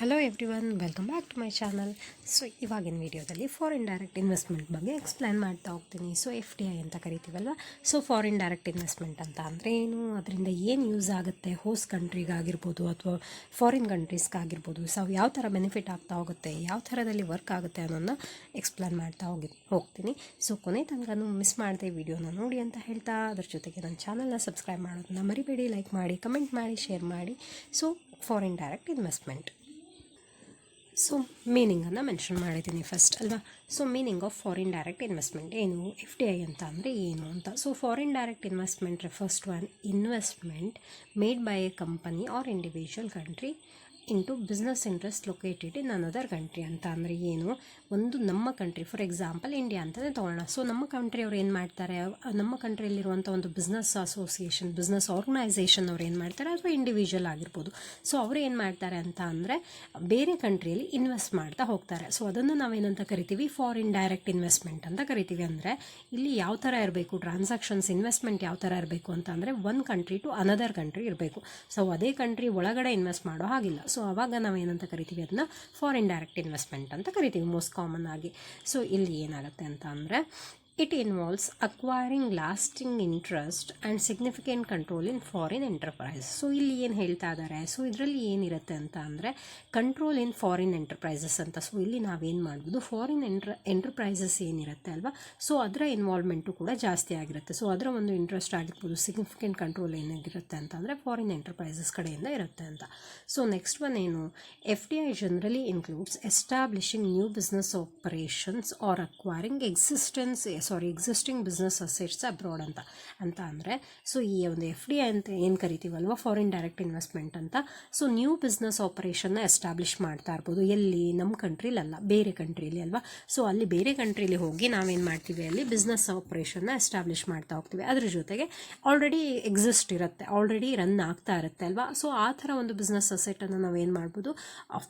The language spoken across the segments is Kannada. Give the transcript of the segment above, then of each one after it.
Hello everyone, welcome back to my channel. So ಇವಾಗಿನ ವಿಡಿಯೋದಲ್ಲಿ ಫಾರಿನ್ ಡೈರೆಕ್ಟ್ ಇನ್ವೆಸ್ಟ್ಮೆಂಟ್ ಬಗ್ಗೆ ಎಕ್ಸ್ಪ್ಲೇನ್ ಮಾಡ್ತಾ ಹೋಗ್ತೀನಿ. ಸೊ FDI ಅಂತ ಕರಿತೀವಲ್ವ. ಸೊ ಫಾರಿನ್ ಡೈರೆಕ್ಟ್ ಇನ್ವೆಸ್ಟ್ಮೆಂಟ್ ಅಂತ ಅಂದರೆ ಏನು, ಅದರಿಂದ ಏನು ಯೂಸ್ ಆಗುತ್ತೆ ಹೋಸ್ಟ್ ಕಂಟ್ರಿಗಾಗಿರ್ಬೋದು ಅಥವಾ ಫಾರಿನ್ ಕಂಟ್ರೀಸ್ಗಾಗಿರ್ಬೋದು. ಸೊ ಯಾವ ಥರ ಬೆನಿಫಿಟ್ ಆಗ್ತಾ ಹೋಗುತ್ತೆ, ಯಾವ ಥರದಲ್ಲಿ ವರ್ಕ್ ಆಗುತ್ತೆ ಅನ್ನೋದನ್ನ ಎಕ್ಸ್ಪ್ಲೇನ್ ಮಾಡ್ತಾ ಹೋಗ್ತೀನಿ. ಸೊ ಕೊನೆ ತನಕ ಮಿಸ್ ಮಾಡದೆ ವಿಡಿಯೋನ ನೋಡಿ ಅಂತ ಹೇಳ್ತಾ, ಅದ್ರ ಜೊತೆಗೆ ನನ್ನ ಚಾನಲ್ನ ಸಬ್ಸ್ಕ್ರೈಬ್ ಮಾಡೋದನ್ನ ಮರಿಬೇಡಿ. ಲೈಕ್ ಮಾಡಿ, ಕಮೆಂಟ್ ಮಾಡಿ, ಶೇರ್ ಮಾಡಿ. So foreign direct investment, so ಮೀನಿಂಗನ್ನು ಮೆನ್ಷನ್ ಮಾಡಿದ್ದೀನಿ ಫಸ್ಟ್ ಅಲ್ವಾ. So meaning of foreign direct investment ಏನು, FDI ಅಂತ ಅಂದರೆ ಏನು ಅಂತ. So foreign direct investment refers to an investment made by a company or individual country into business interest located in another country ಅಂತ ಅಂದರೆ ಏನು, ಒಂದು ನಮ್ಮ ಕಂಟ್ರಿ, ಫಾರ್ ಎಕ್ಸಾಂಪಲ್ ಇಂಡಿಯಾ ಅಂತಲೇ ತೊಗೊಳ್ಳೋಣ. ಸೊ ನಮ್ಮ ಕಂಟ್ರಿಯವ್ರು ಏನು ಮಾಡ್ತಾರೆ, ನಮ್ಮ ಕಂಟ್ರಿಯಲ್ಲಿರುವಂಥ ಒಂದು ಬಿಸ್ನೆಸ್ ಅಸೋಸಿಯೇಷನ್, ಬಿಸ್ನೆಸ್ ಆರ್ಗನೈಸೇಷನ್ ಅವ್ರು ಏನು ಮಾಡ್ತಾರೆ, ಅಥವಾ ಇಂಡಿವಿಜುವಲ್ ಆಗಿರ್ಬೋದು. ಸೊ ಅವರು ಏನು ಮಾಡ್ತಾರೆ ಅಂತ ಅಂದರೆ ಬೇರೆ ಕಂಟ್ರಿಯಲ್ಲಿ ಇನ್ವೆಸ್ಟ್ ಮಾಡ್ತಾ ಹೋಗ್ತಾರೆ. ಸೊ ಅದನ್ನು ನಾವೇನಂತ ಕರಿತೀವಿ, ಫಾರಿನ್ ಡೈರೆಕ್ಟ್ ಇನ್ವೆಸ್ಟ್ಮೆಂಟ್ ಅಂತ ಕರಿತೀವಿ. ಅಂದರೆ ಇಲ್ಲಿ ಯಾವ ಥರ ಇರಬೇಕು ಟ್ರಾನ್ಸಾಕ್ಷನ್ಸ್, ಇನ್ವೆಸ್ಟ್ಮೆಂಟ್ ಯಾವ ಥರ ಇರಬೇಕು ಅಂತ ಅಂದರೆ one country to another country ಇರಬೇಕು. ಸೊ ಅದೇ ಕಂಟ್ರಿ ಒಳಗಡೆ ಇನ್ವೆಸ್ಟ್ ಮಾಡೋ ಹಾಗಿಲ್ಲ. ಸೊ ಆವಾಗ ನಾವೇನಂತ ಕರಿತೀವಿ, ಅದನ್ನ ಫಾರಿನ್ ಡೈರೆಕ್ಟ್ ಇನ್ವೆಸ್ಟ್ಮೆಂಟ್ ಅಂತ ಕರಿತೀವಿ ಮೋಸ್ಟ್ ಕಾಮನ್ ಆಗಿ. ಸೊ ಇಲ್ಲಿ ಏನಾಗುತ್ತೆ ಅಂತ ಅಂದರೆ it involves acquiring lasting interest and significant control in foreign enterprise. So ಇಲ್ಲಿ ಏನು ಹೇಳ್ತಾ ಇದ್ದಾರೆ, ಸೊ ಇದರಲ್ಲಿ ಏನಿರುತ್ತೆ ಅಂತ ಅಂದರೆ ಕಂಟ್ರೋಲ್ ಇನ್ ಫಾರಿನ್ ಎಂಟರ್ಪ್ರೈಸಸ್ ಅಂತ. ಸೊ ಇಲ್ಲಿ ನಾವೇನು ಮಾಡ್ಬೋದು, ಫಾರಿನ್ ಎಂಟರ್ಪ್ರೈಸಸ್ ಏನಿರುತ್ತೆ ಅಲ್ವಾ, ಸೊ ಅದರ ಇನ್ವಾಲ್ವ್ಮೆಂಟು ಕೂಡ ಜಾಸ್ತಿ ಆಗಿರುತ್ತೆ. ಸೊ ಅದರ ಒಂದು ಇಂಟ್ರೆಸ್ಟ್ ಆಗಿರ್ಬೋದು, ಸಿಗ್ನಿಫಿಕೆಂಟ್ ಕಂಟ್ರೋಲ್ ಏನಾಗಿರುತ್ತೆ ಅಂತ ಅಂದರೆ ಫಾರಿನ್ ಎಂಟರ್ಪ್ರೈಸಸ್ ಕಡೆಯಿಂದ ಇರುತ್ತೆ ಅಂತ. ಸೊ ನೆಕ್ಸ್ಟ್ ಒನ್ ಏನು, FDI generally includes establishing new business operations or acquiring existing business assets abroad ಅಂತ ಅಂದರೆ ಸೊ ಈ ಒಂದು FDI ಅಂತ ಏನು ಕರಿತೀವಲ್ವ, ಫಾರಿನ್ ಡೈರೆಕ್ಟ್ ಇನ್ವೆಸ್ಟ್ಮೆಂಟ್ ಅಂತ. ಸೊ ನ್ಯೂ ಬಿಸ್ನೆಸ್ ಆಪರೇಷನ್ನ ಎಸ್ಟಾಬ್ಲಿಷ್ ಮಾಡ್ತಾ ಇರ್ಬೋದು. ಎಲ್ಲಿ, ನಮ್ಮ ಕಂಟ್ರಿಲಲ್ಲ, ಬೇರೆ ಕಂಟ್ರೀಲಿ ಅಲ್ವಾ. ಸೊ ಅಲ್ಲಿ ಬೇರೆ ಕಂಟ್ರೀಲಿ ಹೋಗಿ ನಾವೇನು ಮಾಡ್ತೀವಿ, ಅಲ್ಲಿ ಬಿಸ್ನೆಸ್ ಆಪರೇಷನ್ನ ಎಸ್ಟಾಬ್ಲಿಷ್ ಮಾಡ್ತಾ ಹೋಗ್ತೀವಿ. ಅದ್ರ ಜೊತೆಗೆ ಆಲ್ರೆಡಿ ಎಕ್ಸಿಸ್ಟ್ ಇರುತ್ತೆ, ಆಲ್ರೆಡಿ ರನ್ ಆಗ್ತಾ ಇರುತ್ತೆ ಅಲ್ವಾ. ಸೊ ಆ ಥರ ಒಂದು ಬಿಸ್ನೆಸ್ ಅಸೆಟನ್ನು ನಾವೇನು ಮಾಡ್ಬೋದು,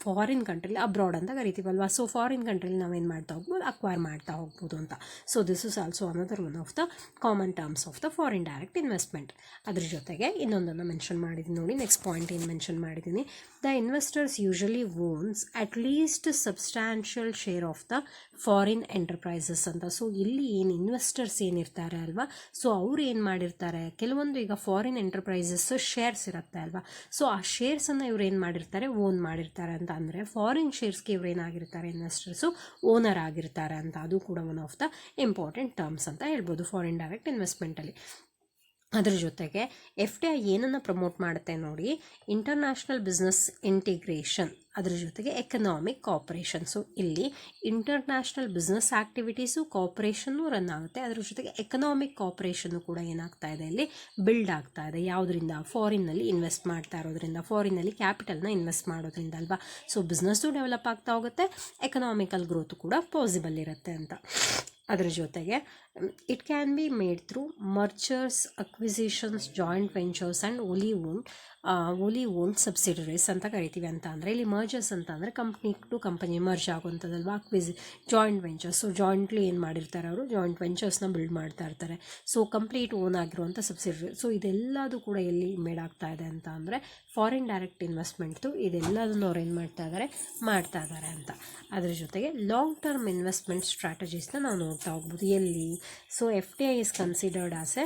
ಫಾರಿನ್ ಕಂಟ್ರಿಲಿ ಅಬ್ರಾಡ್ ಅಂತ ಕರಿತೀವಲ್ವಾ. ಸೊ ಫಾರಿನ್ ಕಂಟ್ರಿಲಿ ನಾವೇನು ಮಾಡ್ತಾ ಹೋಗ್ಬೋದು, ಅಕ್ವೈರ್ ಮಾಡ್ತಾ ಹೋಗ್ಬೋದು ಅಂತ. So this is also another one of the common terms of the foreign direct investment. ಅದ್ರ ಜೊತೆಗೆ ಇನ್ನೊಂದನ್ನು ಮೆನ್ಷನ್ ಮಾಡಿದ್ದೀನಿ ನೋಡಿ, ನೆಕ್ಸ್ಟ್ ಪಾಯಿಂಟ್ ಏನು ಮೆನ್ಷನ್ ಮಾಡಿದ್ದೀನಿ, the investors usually owns at least substantial share of the foreign enterprises ಅಂತ. ಸೊ ಇಲ್ಲಿ ಏನು ಇನ್ವೆಸ್ಟರ್ಸ್ ಏನಿರ್ತಾರೆ ಅಲ್ವಾ, ಸೊ ಅವ್ರು ಏನು ಮಾಡಿರ್ತಾರೆ, ಕೆಲವೊಂದು ಈಗ ಫಾರಿನ್ ಎಂಟರ್ಪ್ರೈಸಸ್ ಶೇರ್ಸ್ ಇರುತ್ತೆ ಅಲ್ವಾ. ಸೊ ಆ ಶೇರ್ಸನ್ನು ಇವ್ರು ಏನು ಮಾಡಿರ್ತಾರೆ, ಓನ್ ಮಾಡಿರ್ತಾರೆ ಅಂತ. ಅಂದರೆ ಫಾರಿನ್ ಶೇರ್ಸ್ಗೆ ಇವ್ರು ಏನಾಗಿರ್ತಾರೆ, ಇನ್ವೆಸ್ಟರ್ಸು ಓನರ್ ಆಗಿರ್ತಾರೆ ಅಂತ. ಅದು ಕೂಡ one of the important terms ಅಂತ ಹೇಳ್ಬೋದು ಫಾರಿನ್ ಡೈರೆಕ್ಟ್ ಇನ್ವೆಸ್ಟ್ಮೆಂಟಲ್ಲಿ. ಅದ್ರ ಜೊತೆಗೆ FDI ಏನನ್ನು ಪ್ರಮೋಟ್ ಮಾಡುತ್ತೆ ನೋಡಿ, ಇಂಟರ್ನ್ಯಾಷನಲ್ ಬಿಸ್ನೆಸ್ ಇಂಟಿಗ್ರೇಷನ್, ಅದ್ರ ಜೊತೆಗೆ ಎಕನಾಮಿಕ್ ಕೋಆಪರೇಷನ್. ಸೊ ಇಲ್ಲಿ ಇಂಟರ್ನ್ಯಾಷನಲ್ ಬಿಸ್ನೆಸ್ ಆ್ಯಕ್ಟಿವಿಟೀಸು, ಕೋಆಪರೇಷನ್ನು ರನ್ ಆಗುತ್ತೆ. ಅದ್ರ ಜೊತೆಗೆ ಎಕನಾಮಿಕ್ ಕೋಆಪರೇಷನ್ನು ಕೂಡ ಏನಾಗ್ತಾ ಇದೆ, ಇಲ್ಲಿ ಬಿಲ್ಡ್ ಆಗ್ತಾ ಇದೆ. ಯಾವುದರಿಂದ, ಫಾರಿನ್ನಲ್ಲಿ ಇನ್ವೆಸ್ಟ್ ಮಾಡ್ತಾ ಇರೋದ್ರಿಂದ, ಫಾರಿನ್ನಲ್ಲಿ ಕ್ಯಾಪಿಟಲ್ನ ಇನ್ವೆಸ್ಟ್ ಮಾಡೋದ್ರಿಂದ ಅಲ್ವಾ. ಸೊ ಬಿಸ್ನೆಸ್ಸು ಡೆವಲಪ್ ಆಗ್ತಾ ಹೋಗುತ್ತೆ, ಎಕನಾಮಿಕಲ್ ಗ್ರೋತು ಕೂಡ ಪಾಸಿಬಲ್ ಇರುತ್ತೆ ಅಂತ. ಅದರ ಜೊತೆಗೆ it can be made through mergers, acquisitions, joint ventures and wholly owned subsidiaries ಅಂತ ಕರಿತೀವಿ. ಅಂತ ಅಂದರೆ ಇಲ್ಲಿ ಮರ್ಜರ್ಸ್ ಅಂತ ಅಂದರೆ ಕಂಪ್ನಿ ಟು ಕಂಪನಿ ಮರ್ಜ್ ಆಗುವಂಥದ್ದಲ್ವಾ. ಜಾಯಿಂಟ್ ವೆಂಚರ್ಸ್, ಸೊ ಜಾಯಿಂಟ್ಲಿ ಏನು ಮಾಡಿರ್ತಾರೆ ಅವರು, ಜಾಯಿಂಟ್ ವೆಂಚರ್ಸ್ನ ಬಿಲ್ಡ್ ಮಾಡ್ತಾ ಇರ್ತಾರೆ. ಸೊ ಕಂಪ್ಲೀಟ್ ಓನ್ ಆಗಿರುವಂಥ ಸಬ್ಸಿಡರಿ. ಸೊ ಇದೆಲ್ಲದು ಕೂಡ ಎಲ್ಲಿ ಮೇಡ್ ಆಗ್ತಾ ಇದೆ ಅಂತ ಅಂದರೆ ಫಾರಿನ್ ಡೈರೆಕ್ಟ್ ಇನ್ವೆಸ್ಟ್ಮೆಂಟ್ದು ಇದೆಲ್ಲದನ್ನು ಅವ್ರು ಏನು ಮಾಡ್ತಾ ಇದ್ದಾರೆ ಅಂತ. ಅದ್ರ ಜೊತೆಗೆ ಲಾಂಗ್ ಟರ್ಮ್ ಇನ್ವೆಸ್ಟ್ಮೆಂಟ್ ಸ್ಟ್ರಾಟಜೀಸ್ನ ನಾವು ನೋಡ್ತಾ ಹೋಗ್ಬೋದು. ಎಲ್ಲಿ, so FDI is considered as A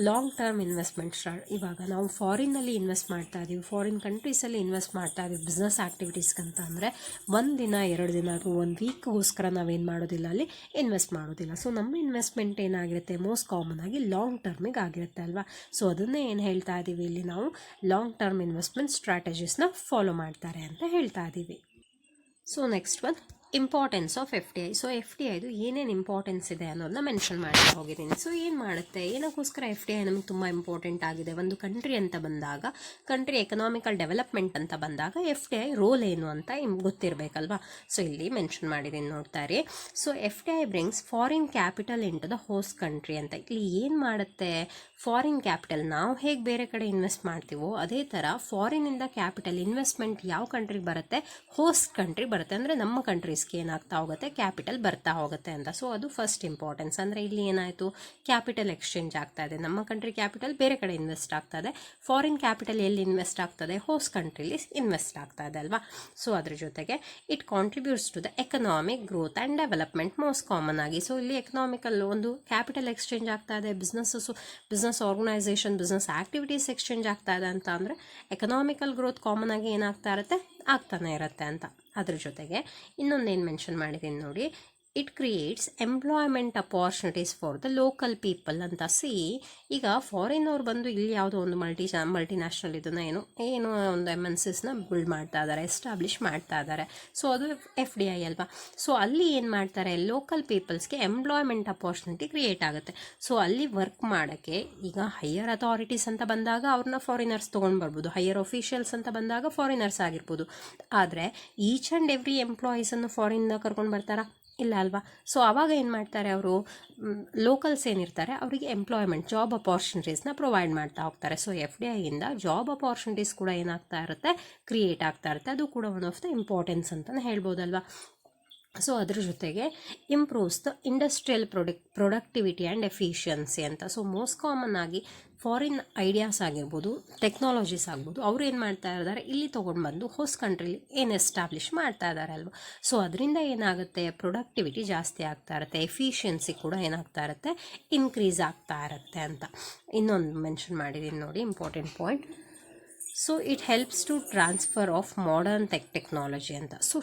long term investment ಇವಾಗ ನಾವು ಫಾರಿನ್ನಲ್ಲಿ ಇನ್ವೆಸ್ಟ್ ಮಾಡ್ತಾ ಇದ್ದೀವಿ, ಫಾರಿನ್ ಕಂಟ್ರೀಸಲ್ಲಿ ಇನ್ವೆಸ್ಟ್ ಮಾಡ್ತಾ ಇದ್ದೀವಿ ಬಿಸ್ನೆಸ್ ಆ್ಯಕ್ಟಿವಿಟೀಸ್ಗಂತ ಅಂದರೆ 1 ದಿನ 2 ದಿನ ಅಥವಾ 1 ವೀಕ್ಗೋಸ್ಕರ ನಾವೇನು ಮಾಡೋದಿಲ್ಲ, ಅಲ್ಲಿ ಇನ್ವೆಸ್ಟ್ ಮಾಡೋದಿಲ್ಲ. ಸೊ ನಮ್ಮ ಇನ್ವೆಸ್ಟ್ಮೆಂಟ್ ಏನಾಗಿರುತ್ತೆ, ಮೋಸ್ಟ್ ಕಾಮನ್ ಆಗಿ ಲಾಂಗ್ ಟರ್ಮಿಗೆ ಆಗಿರುತ್ತೆ ಅಲ್ವಾ. ಸೊ ಅದನ್ನೇ ಏನು ಹೇಳ್ತಾ ಇದ್ದೀವಿ, ಇಲ್ಲಿ ನಾವು ಲಾಂಗ್ ಟರ್ಮ್ ಇನ್ವೆಸ್ಟ್ಮೆಂಟ್ ಸ್ಟ್ರಾಟಜೀಸ್ನ ಫಾಲೋ ಮಾಡ್ತಾರೆ ಅಂತ ಹೇಳ್ತಾ ಇದ್ದೀವಿ. So next one, importance of FDI. So FDIದು ಏನೇನು ಇಂಪಾರ್ಟೆನ್ಸ್ ಇದೆ ಅನ್ನೋದನ್ನ ಮೆನ್ಷನ್ ಮಾಡ್ತಾ ಹೋಗಿದ್ದೀನಿ. ಸೊ ಏನು ಮಾಡುತ್ತೆ, ಏನಕ್ಕೋಸ್ಕರ FDI ನಮಗೆ ತುಂಬ ಇಂಪಾರ್ಟೆಂಟ್ ಆಗಿದೆ, ಒಂದು ಕಂಟ್ರಿ ಅಂತ ಬಂದಾಗ, ಕಂಟ್ರಿ ಎಕನಾಮಿಕಲ್ ಡೆವಲಪ್ಮೆಂಟ್ ಅಂತ ಬಂದಾಗ FDI ರೋಲ್ ಏನು ಅಂತ ಗೊತ್ತಿರಬೇಕಲ್ವಾ. ಸೊ ಇಲ್ಲಿ ಮೆನ್ಷನ್ ಮಾಡಿದ್ದೀನಿ ನೋಡ್ತಾರೆ. So FDI brings foreign capital into the host country ಅಂತ. ಇಲ್ಲಿ ಏನು ಮಾಡುತ್ತೆ, ಫಾರಿನ್ ಕ್ಯಾಪಿಟಲ್, ನಾವು ಹೇಗೆ ಬೇರೆ ಕಡೆ ಇನ್ವೆಸ್ಟ್ ಮಾಡ್ತೀವೋ ಅದೇ ಥರ ಫಾರಿನಿಂದ ಕ್ಯಾಪಿಟಲ್ ಇನ್ವೆಸ್ಟ್ಮೆಂಟ್ ಯಾವ ಕಂಟ್ರಿಗೆ ಬರುತ್ತೆ, ಹೋಸ್ಟ್ ಕಂಟ್ರಿ ಬರುತ್ತೆ. ಅಂದರೆ ನಮ್ಮ ಕಂಟ್ರಿ ಕಂಟ್ರೀಸ್ಗೆ ಏನಾಗ್ತಾ ಹೋಗುತ್ತೆ, ಕ್ಯಾಪಿಟಲ್ ಬರ್ತಾ ಹೋಗುತ್ತೆ ಅಂತ. ಸೊ ಅದು ಫಸ್ಟ್ ಇಂಪಾರ್ಟೆನ್ಸ್. ಅಂದರೆ ಇಲ್ಲಿ ಏನಾಯಿತು, ಕ್ಯಾಪಿಟಲ್ ಎಕ್ಸ್ಚೇಂಜ್ ಆಗ್ತಾ ಇದೆ. ನಮ್ಮ ಕಂಟ್ರಿ ಕ್ಯಾಪಿಟಲ್ ಬೇರೆ ಕಡೆ ಇನ್ವೆಸ್ಟ್ ಆಗ್ತಾ ಇದೆ, ಫಾರಿನ್ ಕ್ಯಾಪಿಟಲ್ ಎಲ್ಲಿ ಇನ್ವೆಸ್ಟ್ ಆಗ್ತದೆ, ಹೋಸ್ಟ್ ಕಂಟ್ರಿಲಿ ಇನ್ವೆಸ್ಟ್ ಆಗ್ತಾ ಇದೆ ಅಲ್ವಾ. ಸೊ ಅದ್ರ ಜೊತೆಗೆ it contributes to the economic growth and development most common ಆಗಿ. ಸೊ ಇಲ್ಲಿ ಎಕನಾಮಿಕಲ್ ಒಂದು ಕ್ಯಾಪಿಟಲ್ ಎಕ್ಸ್ಚೇಂಜ್ ಆಗ್ತಾ ಇದೆ, business organisation, business activities exchange ಆಗ್ತಾ ಇದೆ ಅಂತ ಅಂದರೆ ಎಕನಾಮಿಕಲ್ ಗ್ರೋತ್ ಕಾಮನ್ ಆಗಿ ಏನಾಗ್ತಾ ಇರುತ್ತೆ, ಆಗ್ತಾನೆ ಇರುತ್ತೆ ಅಂತ. ಅದ್ರ ಜೊತೆಗೆ ಇನ್ನೊಂದೇನು ಮೆನ್ಷನ್ ಮಾಡಿದ್ದೀನಿ ನೋಡಿ, it creates employment opportunities for the local people ಅಂತ. ಈಗ ಫಾರಿನ್ನವ್ರು ಬಂದು ಇಲ್ಲಿ ಯಾವುದೋ ಒಂದು ಮಲ್ಟಿನ್ಯಾಷನಲ್ ಇದನ್ನ ಏನು ಒಂದು MNCsನ ಬಿಲ್ಡ್ ಮಾಡ್ತಾ ಇದ್ದಾರೆ, ಎಸ್ಟಾಬ್ಲಿಷ್ ಮಾಡ್ತಾ ಇದ್ದಾರೆ. ಸೊ ಅದು FDI ಅಲ್ವಾ. ಸೊ ಅಲ್ಲಿ ಏನು ಮಾಡ್ತಾರೆ, ಲೋಕಲ್ ಪೀಪಲ್ಸ್ಗೆ ಎಂಪ್ಲಾಯ್ಮೆಂಟ್ ಅಪಾರ್ಚುನಿಟಿ ಕ್ರಿಯೇಟ್ ಆಗುತ್ತೆ. ಸೊ ಅಲ್ಲಿ ವರ್ಕ್ ಮಾಡೋಕ್ಕೆ ಈಗ ಹೈಯರ್ ಅಥಾರಿಟೀಸ್ ಅಂತ ಬಂದಾಗ ಅವ್ರನ್ನ ಫಾರಿನರ್ಸ್ ತೊಗೊಂಡು ಬರ್ಬೋದು, ಹೈಯರ್ ಅಫಿಷಿಯಲ್ಸ್ ಅಂತ ಬಂದಾಗ ಫಾರಿನರ್ಸ್ ಆಗಿರ್ಬೋದು. ಆದರೆ ಈಚ್ ಆ್ಯಂಡ್ ಎವ್ರಿ ಎಂಪ್ಲಾಯೀಸನ್ನು ಫಾರಿನಿಂದ ಕರ್ಕೊಂಡು ಬರ್ತಾರಾ, ಇಲ್ಲ ಅಲ್ವಾ. ಸೊ ಆವಾಗ ಏನು ಮಾಡ್ತಾರೆ, ಅವರು ಲೋಕಲ್ಸ್ ಏನಿರ್ತಾರೆ ಅವರಿಗೆ ಎಂಪ್ಲಾಯ್ಮೆಂಟ್, ಜಾಬ್ ಅಪಾರ್ಚುನಿಟೀಸ್ನ ಪ್ರೊವೈಡ್ ಮಾಡ್ತಾ ಹೋಗ್ತಾರೆ. ಸೊ FDIಯಿಂದ ಜಾಬ್ ಅಪಾರ್ಚುನಿಟೀಸ್ ಕೂಡ ಏನಾಗ್ತಾ ಇರುತ್ತೆ, ಕ್ರಿಯೇಟ್ ಆಗ್ತಾ ಇರುತ್ತೆ. ಅದು ಕೂಡ ಒನ್ ಆಫ್ ದ ಇಂಪಾರ್ಟೆನ್ಸ್ ಅಂತಲೇ ಹೇಳ್ಬೋದಲ್ವಾ. ಸೊ ಅದ್ರ ಜೊತೆಗೆ improves the industrial productivity and efficiency ಅಂತ. ಸೊ ಮೋಸ್ಟ್ ಕಾಮನ್ ಆಗಿ ಫಾರಿನ್ ಐಡಿಯಾಸ್ ಆಗಿರ್ಬೋದು, ಟೆಕ್ನಾಲಜೀಸ್ ಆಗ್ಬೋದು, ಅವ್ರು ಏನು ಮಾಡ್ತಾ ಇದ್ದಾರೆ, ಇಲ್ಲಿ ತೊಗೊಂಡು ಬಂದು ಹೋಸ್ಟ್ ಕಂಟ್ರಿಲಿ ಏನು ಎಸ್ಟಾಬ್ಲಿಷ್ ಮಾಡ್ತಾ ಇದ್ದಾರೆ ಅಲ್ವ. ಸೊ ಅದರಿಂದ ಏನಾಗುತ್ತೆ, ಪ್ರೊಡಕ್ಟಿವಿಟಿ ಜಾಸ್ತಿ ಆಗ್ತಾ ಇರುತ್ತೆ, ಎಫಿಷಿಯನ್ಸಿ ಕೂಡ ಏನಾಗ್ತಾ ಇರುತ್ತೆ, ಇನ್ಕ್ರೀಸ್ ಆಗ್ತಾ ಇರುತ್ತೆ ಅಂತ. ಇನ್ನೊಂದು ಮೆನ್ಷನ್ ಮಾಡಿದ್ದೀನಿ ನೋಡಿ, important point. So it helps to transfer of modern technology ಅಂತ. So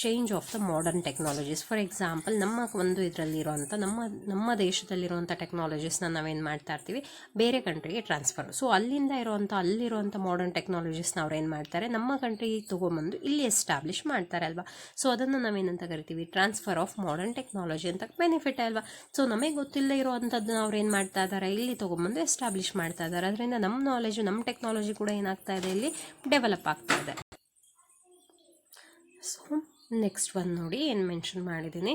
change of the modern technologies. For example ನಮ್ಮ ಒಂದು ಇದರಲ್ಲಿರೋಂಥ ನಮ್ಮ ದೇಶದಲ್ಲಿರುವಂಥ ಟೆಕ್ನಾಲಜೀಸ್ನ ನಾವೇನು ಮಾಡ್ತಾ ಇರ್ತೀವಿ, ಬೇರೆ ಕಂಟ್ರಿಗೆ ಟ್ರಾನ್ಸ್ಫರ್. ಸೊ ಅಲ್ಲಿರುವಂಥ ಮಾಡರ್ನ್ ಟೆಕ್ನಾಲಜೀಸ್ನ ಅವ್ರು ಏನು ಮಾಡ್ತಾರೆ, ನಮ್ಮ ಕಂಟ್ರಿಗೆ ತೊಗೊಂಬಂದು ಇಲ್ಲಿ ಎಸ್ಟಾಬ್ಲಿಷ್ ಮಾಡ್ತಾರೆ ಅಲ್ವಾ. ಸೊ ಅದನ್ನು ನಾವೇನಂತ ಕರಿತೀವಿ, ಟ್ರಾನ್ಸ್ಫರ್ ಆಫ್ ಮಾಡರ್ನ್ ಟೆಕ್ನಾಲಜಿ ಅಂತ. ಬೆನಿಫಿಟ್ ಅಲ್ವಾ. ಸೊ ನಮಗೆ ಗೊತ್ತಿಲ್ಲದೆ ಇರೋವಂಥದ್ದನ್ನ ಅವ್ರು ಏನು ಮಾಡ್ತಾ ಇದ್ದಾರೆ, ಇಲ್ಲಿ ತೊಗೊಂಬಂದು ಎಸ್ಟಾಬ್ಲಿಷ್ ಮಾಡ್ತಾ ಇದ್ದಾರೆ. ಅದರಿಂದ ನಮ್ಮ ನಾಲೆಜು, ನಮ್ಮ ಟೆಕ್ನಾಲಜಿ ಕೂಡ ಏನಾಗ್ತಾ ಇದೆ, ಇಲ್ಲಿ ಡೆವಲಪ್ ಆಗ್ತಾ ಇದೆ. ಸೊ ನೆಕ್ಸ್ಟ್ ಒಂದು ನೋಡಿ, ಏನು ಮೆನ್ಷನ್ ಮಾಡಿದ್ದೀನಿ,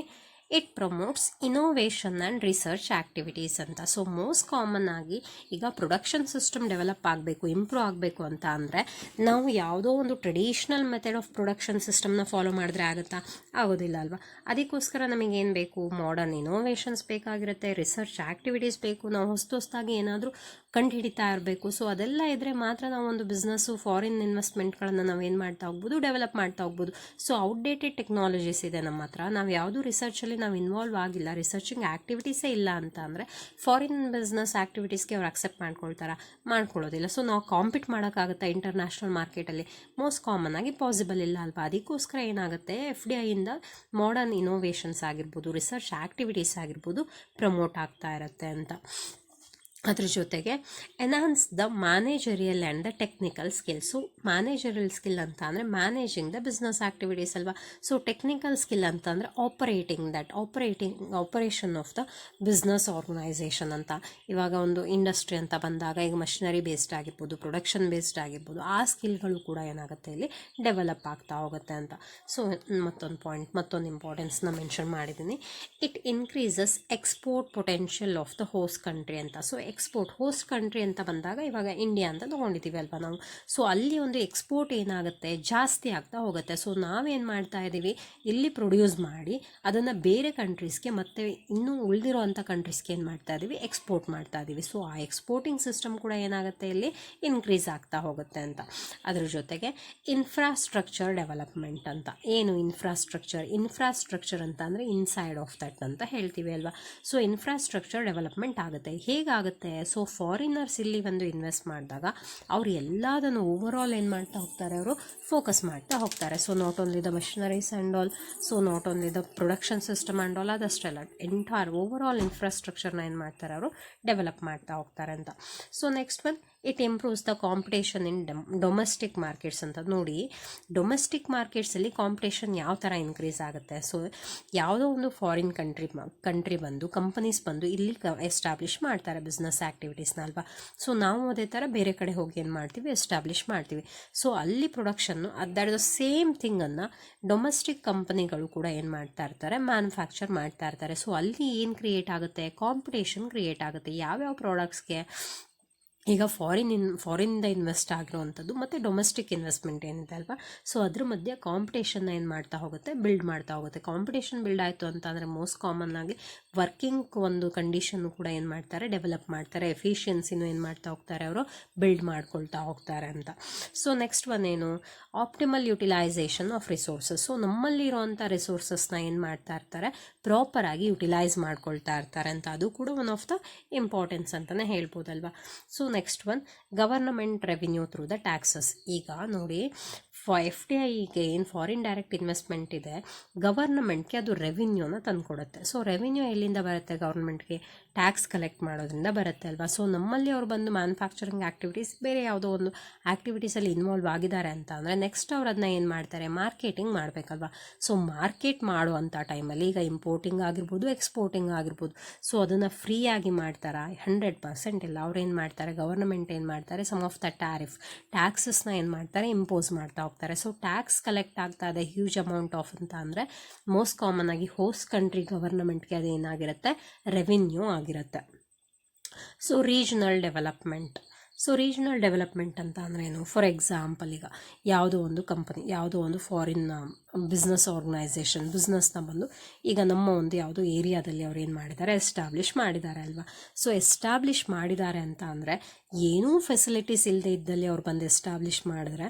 it promotes innovation and research activities ಅಂತ. ಸೊ ಮೋಸ್ಟ್ ಕಾಮನ್ ಆಗಿ ಈಗ ಪ್ರೊಡಕ್ಷನ್ ಸಿಸ್ಟಮ್ ಡೆವಲಪ್ ಆಗಬೇಕು, ಇಂಪ್ರೂವ್ ಆಗಬೇಕು ಅಂತ ಅಂದರೆ ನಾವು ಯಾವುದೋ ಒಂದು ಟ್ರೆಡಿಷ್ನಲ್ ಮೆಥಡ್ ಆಫ್ ಪ್ರೊಡಕ್ಷನ್ ಸಿಸ್ಟಮ್ನ ಫಾಲೋ ಮಾಡಿದ್ರೆ ಆಗುತ್ತಾ, ಆಗೋದಿಲ್ಲ ಅಲ್ವಾ. ಅದಕ್ಕೋಸ್ಕರ ನಮಗೇನು ಬೇಕು, ಮಾಡರ್ನ್ ಇನೋವೇಷನ್ಸ್ ಬೇಕಾಗಿರುತ್ತೆ, ರಿಸರ್ಚ್ ಆ್ಯಕ್ಟಿವಿಟೀಸ್ ಬೇಕು, ನಾವು ಹೊಸದಾಗಿ ಏನಾದರೂ ಕಂಡುಹಿಡಿತಾ ಇರಬೇಕು. ಸೊ ಅದೆಲ್ಲ ಇದ್ದರೆ ಮಾತ್ರ ನಾವು ಒಂದು ಬಿಸ್ನೆಸ್ಸು, ಫಾರಿನ್ ಇನ್ವೆಸ್ಟ್ಮೆಂಟ್ಗಳನ್ನು ನಾವೇನು ಮಾಡ್ತಾ ಹೋಗ್ಬೋದು, ಡೆವಲಪ್ ಮಾಡ್ತಾ ಹೋಗ್ಬೋದು. ಸೊ ಔಟ್ಡೇಟೆಡ್ ಟೆಕ್ನಾಲಜೀಸ್ ಇದೆ ನಮ್ಮ ಹತ್ರ, ನಾವು ಯಾವುದೂ ರಿಸರ್ಚಲ್ಲಿ ನಾವು ಇನ್ವಾಲ್ವ್ ಆಗಿಲ್ಲ, ರಿಸರ್ಚಿಂಗ್ ಆ್ಯಕ್ಟಿವಿಟೀಸೇ ಇಲ್ಲ ಅಂತ ಅಂದರೆ ಫಾರಿನ್ ಬಿಸ್ನೆಸ್ ಆ್ಯಕ್ಟಿವಿಟೀಸ್ಗೆ ಅವ್ರು ಅಕ್ಸೆಪ್ಟ್ ಮಾಡ್ಕೊಳ್ಳೋದಿಲ್ಲ. ಸೊ ನಾವು ಕಾಂಪೀಟ್ ಮಾಡೋಕ್ಕಾಗುತ್ತಾ ಇಂಟರ್ನ್ಯಾಷನಲ್ ಮಾರ್ಕೆಟಲ್ಲಿ, ಮೋಸ್ಟ್ ಕಾಮನ್ ಆಗಿ ಪಾಸಿಬಲ್ ಇಲ್ಲ ಅಲ್ವಾ. ಅದಕ್ಕೋಸ್ಕರ ಏನಾಗುತ್ತೆ, FDIಯಿಂದ ಮಾಡರ್ನ್ ಇನೋವೇಷನ್ಸ್ ಆಗಿರ್ಬೋದು, ರಿಸರ್ಚ್ ಆ್ಯಕ್ಟಿವಿಟೀಸ್ ಆಗಿರ್ಬೋದು ಪ್ರಮೋಟ್ ಆಗ್ತಾ ಇರುತ್ತೆ ಅಂತ. ಅದ್ರ ಜೊತೆಗೆ enhance the managerial and the technical skills. So managerial skill ಅಂತ ಅಂದರೆ ಮ್ಯಾನೇಜಿಂಗ್ ದ ಬಿಸ್ನೆಸ್ ಆ್ಯಕ್ಟಿವಿಟೀಸ್ ಅಲ್ವಾ. ಸೊ ಟೆಕ್ನಿಕಲ್ ಸ್ಕಿಲ್ ಅಂತ ಅಂದರೆ operation of the business organisation ಅಂತ. ಇವಾಗ ಒಂದು ಇಂಡಸ್ಟ್ರಿ ಅಂತ ಬಂದಾಗ ಈಗ ಮಷಿನರಿ ಬೇಸ್ಡ್ ಆಗಿರ್ಬೋದು, ಪ್ರೊಡಕ್ಷನ್ ಬೇಸ್ಡ್ ಆಗಿರ್ಬೋದು, ಆ ಸ್ಕಿಲ್ಗಳು ಕೂಡ ಏನಾಗುತ್ತೆ ಇಲ್ಲಿ ಡೆವಲಪ್ ಆಗ್ತಾ ಹೋಗುತ್ತೆ ಅಂತ. ಸೊ ಮತ್ತೊಂದು ಇಂಪಾರ್ಟೆನ್ಸ್ನ ಮೆನ್ಷನ್ ಮಾಡಿದ್ದೀನಿ, it increases export potential of the host country ಅಂತ. ಸೊ ಹೋಸ್ಟ್ ಕಂಟ್ರಿ ಅಂತ ಬಂದಾಗ ಇವಾಗ ಇಂಡಿಯಾ ಅಂತ ತೊಗೊಂಡಿದ್ದೀವಿ ಅಲ್ವಾ ನಾವು. ಸೊ ಅಲ್ಲಿ ಒಂದು ಎಕ್ಸ್ಪೋರ್ಟ್ ಏನಾಗುತ್ತೆ, ಜಾಸ್ತಿ ಆಗ್ತಾ ಹೋಗುತ್ತೆ. ಸೊ ನಾವೇನು ಮಾಡ್ತಾ ಇದ್ದೀವಿ, ಇಲ್ಲಿ ಪ್ರೊಡ್ಯೂಸ್ ಮಾಡಿ ಅದನ್ನು ಬೇರೆ ಕಂಟ್ರೀಸ್ಗೆ ಮತ್ತು ಇನ್ನೂ ಉಳಿದಿರೋ ಅಂಥ ಕಂಟ್ರೀಸ್ಗೆ ಏನು ಮಾಡ್ತಾ ಇದ್ದೀವಿ, ಎಕ್ಸ್ಪೋರ್ಟ್ ಮಾಡ್ತಾ ಇದ್ದೀವಿ. ಸೊ ಆ ಎಕ್ಸ್ಪೋರ್ಟಿಂಗ್ ಸಿಸ್ಟಮ್ ಕೂಡ ಏನಾಗುತ್ತೆ, ಇಲ್ಲಿ ಇನ್ಕ್ರೀಸ್ ಆಗ್ತಾ ಹೋಗುತ್ತೆ ಅಂತ. ಅದ್ರ ಜೊತೆಗೆ ಇನ್ಫ್ರಾಸ್ಟ್ರಕ್ಚರ್ ಡೆವಲಪ್ಮೆಂಟ್ ಅಂತ. ಏನು ಇನ್ಫ್ರಾಸ್ಟ್ರಕ್ಚರ್ ಅಂತ ಅಂದರೆ ಇನ್ಸೈಡ್ ಆಫ್ ದಟ್ ಅಂತ ಹೇಳ್ತೀವಿ ಅಲ್ವಾ. ಸೊ ಇನ್ಫ್ರಾಸ್ಟ್ರಕ್ಚರ್ ಡೆವಲಪ್ಮೆಂಟ್ ಆಗುತ್ತೆ. ಹೇಗಾಗುತ್ತೆ, ಸೊ ಫಾರಿನರ್ಸ್ ಇಲ್ಲಿ ಒಂದು ಇನ್ವೆಸ್ಟ್ ಮಾಡಿದಾಗ ಅವ್ರು ಎಲ್ಲದನ್ನು ಓವರ್ ಆಲ್ ಏನು ಮಾಡ್ತಾ ಹೋಗ್ತಾರೆ, ಅವರು ಫೋಕಸ್ ಮಾಡ್ತಾ ಹೋಗ್ತಾರೆ. So not only the machineries and all, so not only the production system and all, ಅದಷ್ಟೆಲ್ಲ ಎಂಟೈರ್ ಓವರ್ ಆಲ್ ಇನ್ಫ್ರಾಸ್ಟ್ರಕ್ಚರ್ನ ಏನು ಮಾಡ್ತಾರೆ, ಅವರು ಡೆವಲಪ್ ಮಾಡ್ತಾ ಹೋಗ್ತಾರೆ ಅಂತ. So next one, it improves the competition in domestic markets ಅಂತ. ನೋಡಿ, ಡೊಮೆಸ್ಟಿಕ್ ಮಾರ್ಕೆಟ್ಸಲ್ಲಿ ಕಾಂಪಿಟೇಷನ್ ಯಾವ ಥರ ಇನ್ಕ್ರೀಸ್ ಆಗುತ್ತೆ. ಸೊ ಯಾವುದೋ ಒಂದು ಫಾರಿನ್ ಕಂಟ್ರಿ ಬಂದು, ಕಂಪನೀಸ್ ಬಂದು ಇಲ್ಲಿ ಎಸ್ಟಾಬ್ಲಿಷ್ ಮಾಡ್ತಾರೆ ಬಿಸ್ನೆಸ್ ಆ್ಯಕ್ಟಿವಿಟೀಸ್ನ ಅಲ್ವಾ. ಸೊ ನಾವು ಅದೇ ಥರ ಬೇರೆ ಕಡೆ ಹೋಗಿ ಏನು ಮಾಡ್ತೀವಿ, ಎಸ್ಟಾಬ್ಲಿಷ್ ಮಾಡ್ತೀವಿ. ಸೊ ಅಲ್ಲಿ ಪ್ರೊಡಕ್ಷನ್ನು ದಟ್ ದ ಸೇಮ್ ಥಿಂಗನ್ನು ಡೊಮೆಸ್ಟಿಕ್ ಕಂಪನಿಗಳು ಕೂಡ ಏನು ಮಾಡ್ತಾ ಇರ್ತಾರೆ, ಮ್ಯಾನುಫ್ಯಾಕ್ಚರ್ ಮಾಡ್ತಾ ಇರ್ತಾರೆ. ಸೊ ಅಲ್ಲಿ ಏನು ಕ್ರಿಯೇಟ್ ಆಗುತ್ತೆ, ಕಾಂಪಿಟೇಷನ್ ಕ್ರಿಯೇಟ್ ಆಗುತ್ತೆ. ಯಾವ್ಯಾವ ಪ್ರಾಡಕ್ಟ್ಸ್ಗೆ ಈಗ ಫಾರಿನಿಂದ ಇನ್ವೆಸ್ಟ್ ಆಗಿರುವಂಥದ್ದು ಮತ್ತು ಡೊಮೆಸ್ಟಿಕ್ ಇನ್ವೆಸ್ಟ್ಮೆಂಟ್ ಏನಿದೆ ಅಲ್ವಾ, ಸೊ ಅದ್ರ ಮಧ್ಯೆ ಕಾಂಪಿಟೇಷನ್ನ ಏನು ಮಾಡ್ತಾ ಹೋಗುತ್ತೆ, ಬಿಲ್ಡ್ ಮಾಡ್ತಾ ಹೋಗುತ್ತೆ. ಕಾಂಪಿಟೇಷನ್ ಬಿಲ್ಡ್ ಆಯಿತು ಅಂತ ಅಂದರೆ ಮೋಸ್ಟ್ ಕಾಮನ್ ಆಗಿ ವರ್ಕಿಂಗ್ ಒಂದು ಕಂಡೀಷನ್ನು ಕೂಡ ಏನು ಮಾಡ್ತಾರೆ, ಡೆವಲಪ್ ಮಾಡ್ತಾರೆ. ಎಫಿಷಿಯನ್ಸಿನೂ ಏನು ಮಾಡ್ತಾ ಹೋಗ್ತಾರೆ, ಅವರು ಬಿಲ್ಡ್ ಮಾಡ್ಕೊಳ್ತಾ ಹೋಗ್ತಾರೆ ಅಂತ. ಸೊ ನೆಕ್ಸ್ಟ್ ಒನ್ ಏನು, optimal utilization of resources. So ನಮ್ಮಲ್ಲಿರುವಂಥ ರಿಸೋರ್ಸಸ್ನ ಏನು ಮಾಡ್ತಾ ಇರ್ತಾರೆ, ಪ್ರಾಪರಾಗಿ ಯುಟಿಲೈಸ್ ಮಾಡ್ಕೊಳ್ತಾ ಇರ್ತಾರೆ ಅಂತ. ಅದು ಕೂಡ ಒನ್ ಆಫ್ ದ ಇಂಪಾರ್ಟೆನ್ಸ್ ಅಂತಲೇ ಹೇಳ್ಬೋದಲ್ವಾ. So next one, government revenue through the taxes. ಈಗ ನೋಡಿ, FDIಗೆ ಏನು ಫಾರಿನ್ ಡೈರೆಕ್ಟ್ ಇನ್ವೆಸ್ಟ್ಮೆಂಟ್ ಇದೆ, ಗವರ್ನಮೆಂಟ್ಗೆ ಅದು ರೆವಿನ್ಯೂನ ತಂದುಕೊಡುತ್ತೆ. ಸೊ ರೆವಿನ್ಯೂ ಎಲ್ಲಿಂದ ಬರುತ್ತೆ, ಗವರ್ನಮೆಂಟ್ಗೆ ಟ್ಯಾಕ್ಸ್ ಕಲೆಕ್ಟ್ ಮಾಡೋದ್ರಿಂದ ಬರುತ್ತೆ ಅಲ್ವಾ. ಸೊ ನಮ್ಮಲ್ಲಿ ಅವ್ರು ಬಂದು ಮ್ಯಾನುಫ್ಯಾಕ್ಚರಿಂಗ್ ಆ್ಯಕ್ಟಿವಿಟೀಸ್, ಬೇರೆ ಯಾವುದೋ ಒಂದು ಆ್ಯಕ್ಟಿವಿಟೀಸಲ್ಲಿ ಇನ್ವಾಲ್ವ್ ಆಗಿದ್ದಾರೆ ಅಂತ ಅಂದರೆ ನೆಕ್ಸ್ಟ್ ಅವ್ರು ಅದನ್ನ ಏನು ಮಾಡ್ತಾರೆ, ಮಾರ್ಕೆಟಿಂಗ್ ಮಾಡಬೇಕಲ್ವಾ. ಸೊ ಮಾರ್ಕೆಟ್ ಮಾಡುವಂಥ ಟೈಮಲ್ಲಿ ಈಗ ಇಂಪೋರ್ಟಿಂಗ್ ಆಗಿರ್ಬೋದು, ಎಕ್ಸ್ಪೋರ್ಟಿಂಗ್ ಆಗಿರ್ಬೋದು, ಸೊ ಅದನ್ನು ಫ್ರೀಯಾಗಿ ಮಾಡ್ತಾರಾ, 100% ಇಲ್ಲ. ಅವ್ರು ಏನು ಮಾಡ್ತಾರೆ, ಗವರ್ನಮೆಂಟ್ ಏನು ಮಾಡ್ತಾರೆ, ಸಮ್ ಆಫ್ ದ ಟ್ಯಾಕ್ಸಸ್ನ ಏನು ಮಾಡ್ತಾರೆ, ಇಂಪೋಸ್ ಮಾಡ್ತಾ ಹೋಗ್ತಾರೆ. ಸೊ ಟ್ಯಾಕ್ಸ್ ಕಲೆಕ್ಟ್ ಆಗ್ತಾ ಇದೆ ಹ್ಯೂಜ್ ಅಮೌಂಟ್ ಆಫ್ ಅಂತ ಅಂದರೆ ಮೋಸ್ಟ್ ಕಾಮನ್ ಆಗಿ ಹೋಸ್ಟ್ ಕಂಟ್ರಿ ಗವರ್ನಮೆಂಟ್ಗೆ ಅದು ಏನಾಗಿರುತ್ತೆ, ರೆವಿನ್ಯೂ ಆಗಿರುತ್ತೆ. ಸೊ ರೀಜನಲ್ ಡೆವಲಪ್ಮೆಂಟ್ ಅಂತ ಅಂದ್ರೆ ಏನು, ಫಾರ್ ಎಕ್ಸಾಂಪಲ್ ಈಗ ಯಾವುದೋ ಒಂದು ಕಂಪನಿ, ಯಾವುದೋ ಒಂದು ಫಾರಿನ್ ಬಿಸ್ನೆಸ್ ಆರ್ಗನೈಸೇಷನ್ ಬಿಸ್ನೆಸ್ನ ಬಂದು ಈಗ ನಮ್ಮ ಒಂದು ಯಾವುದೋ ಏರಿಯಾದಲ್ಲಿ ಅವ್ರು ಏನು ಮಾಡಿದ್ದಾರೆ, ಎಸ್ಟಾಬ್ಲಿಷ್ ಮಾಡಿದ್ದಾರೆ ಅಲ್ವಾ. ಸೊ ಎಸ್ಟಾಬ್ಲಿಷ್ ಮಾಡಿದ್ದಾರೆ ಅಂತ ಅಂದರೆ ಏನೂ ಫೆಸಿಲಿಟೀಸ್ ಇಲ್ಲದೆ ಇದ್ದಲ್ಲಿ ಅವ್ರು ಬಂದು ಎಸ್ಟಾಬ್ಲಿಷ್ ಮಾಡಿದ್ರೆ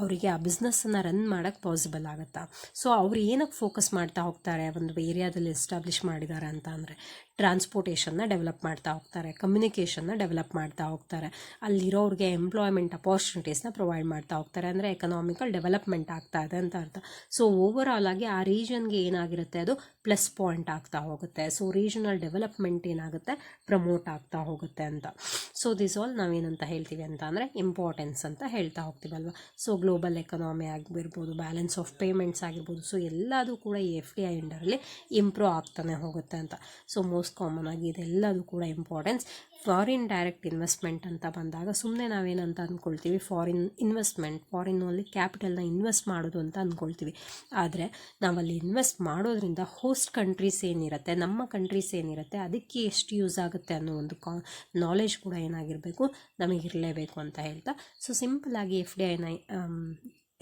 ಅವರಿಗೆ ಆ ಬಿಸ್ನೆಸ್ಸನ್ನು ರನ್ ಮಾಡೋಕ್ಕೆ ಪಾಸಿಬಲ್ ಆಗುತ್ತಾ. ಸೊ ಅವ್ರು ಏನಕ್ಕೆ ಫೋಕಸ್ ಮಾಡ್ತಾ ಹೋಗ್ತಾರೆ, ಒಂದು ಏರಿಯಾದಲ್ಲಿ ಎಸ್ಟಾಬ್ಲಿಷ್ ಮಾಡಿದ್ದಾರೆ ಅಂತ ಅಂದರೆ ಟ್ರಾನ್ಸ್ಪೋರ್ಟೇಷನ್ನ ಡೆವಲಪ್ ಮಾಡ್ತಾ ಹೋಗ್ತಾರೆ, ಕಮ್ಯುನಿಕೇಷನ್ನ ಡೆವಲಪ್ ಮಾಡ್ತಾ ಹೋಗ್ತಾರೆ, ಅಲ್ಲಿರೋರಿಗೆ ಎಂಪ್ಲಾಯ್ಮೆಂಟ್ ಅಪಾರ್ಚುನಿಟೀಸ್ನ ಪ್ರೊವೈಡ್ ಮಾಡ್ತಾ ಹೋಗ್ತಾರೆ. ಅಂದರೆ ಎಕನಾಮಿಕಲ್ ಡೆವಲಪ್ಮೆಂಟ್ ಆಗ್ತಾ ಇದೆ ಅಂತ ಅರ್ಥ. ಸೊ ಓವರ್ ಆಲ್ ಆಗಿ ಆ ರೀಜನ್ಗೆ ಏನಾಗಿರುತ್ತೆ, ಅದು ಪ್ಲಸ್ ಪಾಯಿಂಟ್ ಆಗ್ತಾ ಹೋಗುತ್ತೆ. ಸೊ ರೀಜನಲ್ ಡೆವಲಪ್ಮೆಂಟ್ ಏನಾಗುತ್ತೆ, ಪ್ರಮೋಟ್ ಆಗ್ತಾ ಹೋಗುತ್ತೆ ಅಂತ. ಸೊ ದಿಸ್ ಆಲ್ ನಾವೇನಂತ ಹೇಳ್ತೀವಿ ಅಂತ ಅಂದರೆ ಇಂಪಾರ್ಟೆನ್ಸ್ ಅಂತ ಹೇಳ್ತಾ ಹೋಗ್ತೀವಲ್ವ. ಸೊ ಗ್ಲೋಬಲ್ ಎಕನಾಮಿ ಆಗಿರ್ಬೋದು, ಬ್ಯಾಲೆನ್ಸ್ ಆಫ್ ಪೇಮೆಂಟ್ಸ್ ಆಗಿರ್ಬೋದು, ಸೊ ಎಲ್ಲದೂ ಕೂಡ ಈ FDI ಅಂಡರಲ್ಲಿ ಇಂಪ್ರೂವ್ ಆಗ್ತಾನೆ ಹೋಗುತ್ತೆ ಅಂತ. ಸೊ ಮೋಸ್ಟ್ ಕಾಮನ್ ಆಗಿ ಇದೆಲ್ಲದೂ ಕೂಡ ಇಂಪಾರ್ಟೆನ್ಸ್. ಫಾರಿನ್ ಡೈರೆಕ್ಟ್ ಇನ್ವೆಸ್ಟ್ಮೆಂಟ್ ಅಂತ ಬಂದಾಗ ಸುಮ್ಮನೆ ನಾವೇನಂತ ಅಂದ್ಕೊಳ್ತೀವಿ, ಫಾರಿನ್ನಲ್ಲಿ ಕ್ಯಾಪಿಟಲ್ನ ಇನ್ವೆಸ್ಟ್ ಮಾಡೋದು ಅಂತ ಅಂದ್ಕೊಳ್ತೀವಿ. ಆದರೆ ನಾವಲ್ಲಿ ಇನ್ವೆಸ್ಟ್ ಮಾಡೋದ್ರಿಂದ ಹೋಸ್ಟ್ ಕಂಟ್ರೀಸ್ ಏನಿರುತ್ತೆ, ನಮ್ಮ ಕಂಟ್ರೀಸ್ ಏನಿರುತ್ತೆ, ಅದಕ್ಕೆ ಎಷ್ಟು ಯೂಸ್ ಆಗುತ್ತೆ ಅನ್ನೋ ಒಂದು ನಾಲೆಜ್ ಕೂಡ ಏನಾಗಿರಬೇಕು, ನಮಗಿರಲೇಬೇಕು ಅಂತ ಹೇಳ್ತಾ. ಸೊ ಸಿಂಪಲ್ಲಾಗಿ FDIನ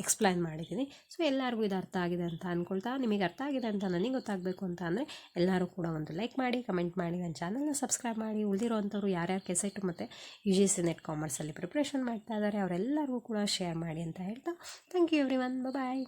ಎಕ್ಸ್ಪ್ಲೈನ್ ಮಾಡಿದ್ದೀನಿ. ಸೊ ಎಲ್ಲರಿಗೂ ಇದು ಅರ್ಥ ಆಗಿದೆ ಅಂತ ಅಂದ್ಕೊಳ್ತಾ, ನಿಮಗೆ ಅರ್ಥ ಆಗಿದೆ ಅಂತ ನನಗೆ ಗೊತ್ತಾಗಬೇಕು ಅಂತ ಅಂದರೆ ಎಲ್ಲರೂ ಕೂಡ ಒಂದು ಲೈಕ್ ಮಾಡಿ, ಕಮೆಂಟ್ ಮಾಡಿ, ನನ್ನ ಚಾನಲ್ನ ಸಬ್ಸ್ಕ್ರೈಬ್ ಮಾಡಿ. ಉಳಿದಿರೋವಂಥವ್ರು ಯಾರ್ಯಾರು ಕೆಸೆಟ್ ಮತ್ತು UGC ನೆಟ್ ಕಾಮರ್ಸಲ್ಲಿ ಪ್ರಿಪ್ರೇಷನ್ ಮಾಡ್ತಾ ಇದ್ದಾರೆ ಅವರೆಲ್ಲರಿಗೂ ಕೂಡ ಶೇರ್ ಮಾಡಿ ಅಂತ ಹೇಳ್ತಾ, thank you everyone, bye.